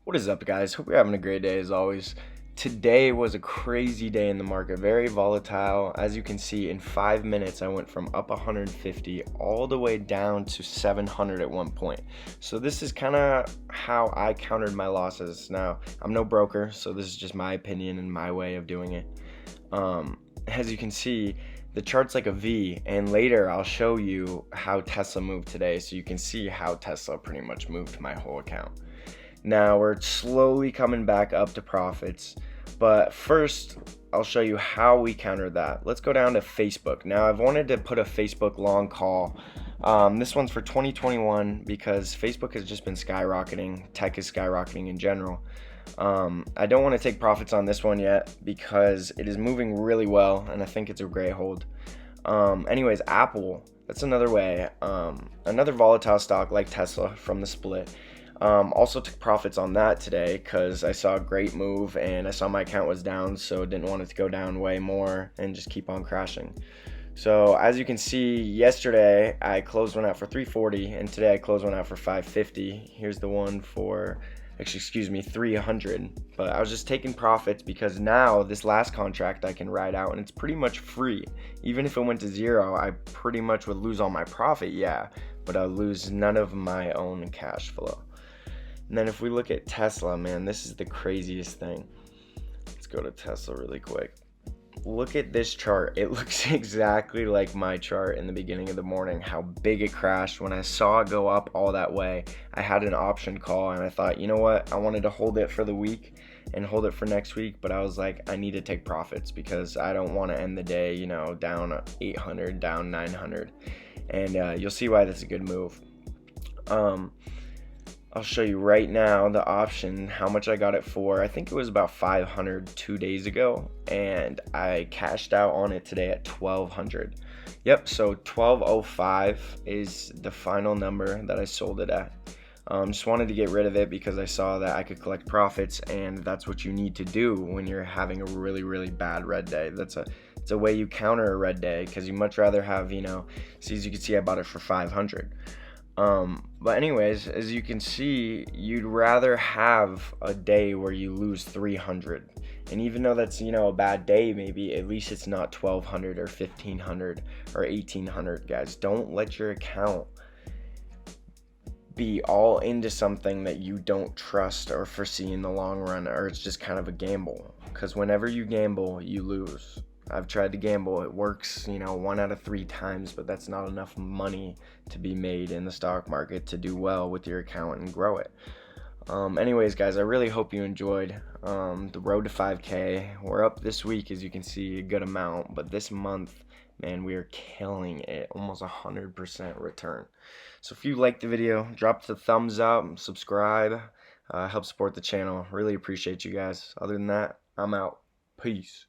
What is up, guys? Hope you're having a great day as always. Today was a crazy day in the market, very volatile. As you can see, in 5 minutes, I went from up 150 all the way down to 700 at one point. So, this is kind of how I countered my losses. Now, I'm no broker, so this is just my opinion and my way of doing it. As you can see, the chart's like a V, and later I'll show you how Tesla moved today so you can see how Tesla pretty much moved my whole account. Now we're slowly coming back up to profits, but first I'll show you how we countered that. Let's go down to Facebook. Now I've wanted to put a Facebook long call. This one's for 2021 because Facebook has just been skyrocketing. Tech is skyrocketing in general. I don't want to take profits on this one yet because it is moving really well and I think it's a great hold. Anyways, Apple, that's another way. Another volatile stock like Tesla from the split. Also took profits on that today because I saw a great move and I saw my account was down, so didn't want it to go down way more and just keep on crashing. So as you can see, yesterday I closed one out for 340 and today I closed one out for 550. Here's the one for, excuse me, 300. But I was just taking profits because now this last contract I can ride out and it's pretty much free. Even if it went to zero, I pretty much would lose all my profit, yeah, but I'll lose none of my own cash flow. And then if we look at Tesla, man, this is the craziest thing. Let's go to Tesla really quick. Look at this chart. It looks exactly like my chart in the beginning of the morning, how big it crashed. When I saw it go up all that way, I had an option call and I thought, you know what? I wanted to hold it for the week and hold it for next week, but I was like, I need to take profits because I don't want to end the day, down 800, down 900. And you'll see why that's a good move. I'll show you right now the option, how much I got it for. I think it was about 500 2 days ago, and I cashed out on it today at 1200. Yep, so 1205 is the final number that I sold it at. Just wanted to get rid of it because I saw that I could collect profits, and that's what you need to do when you're having a really, really bad red day. It's a way you counter a red day because you much rather have, see, as you can see, I bought it for 500. But anyways, as you can see, you'd rather have a day where you lose 300. And even though that's, a bad day, maybe at least it's not 1200 or 1500 or 1800, guys. Don't let your account be all into something that you don't trust or foresee in the long run, or it's just kind of a gamble. Because whenever you gamble, you lose. I've tried to gamble. It works, 1 out of 3 times, but that's not enough money to be made in the stock market to do well with your account and grow it. Anyways, guys, I really hope you enjoyed the road to 5K. We're up this week, as you can see, a good amount, but this month, man, we are killing it. Almost 100% return. So if you liked the video, drop the thumbs up, subscribe, help support the channel. Really appreciate you guys. Other than that, I'm out. Peace.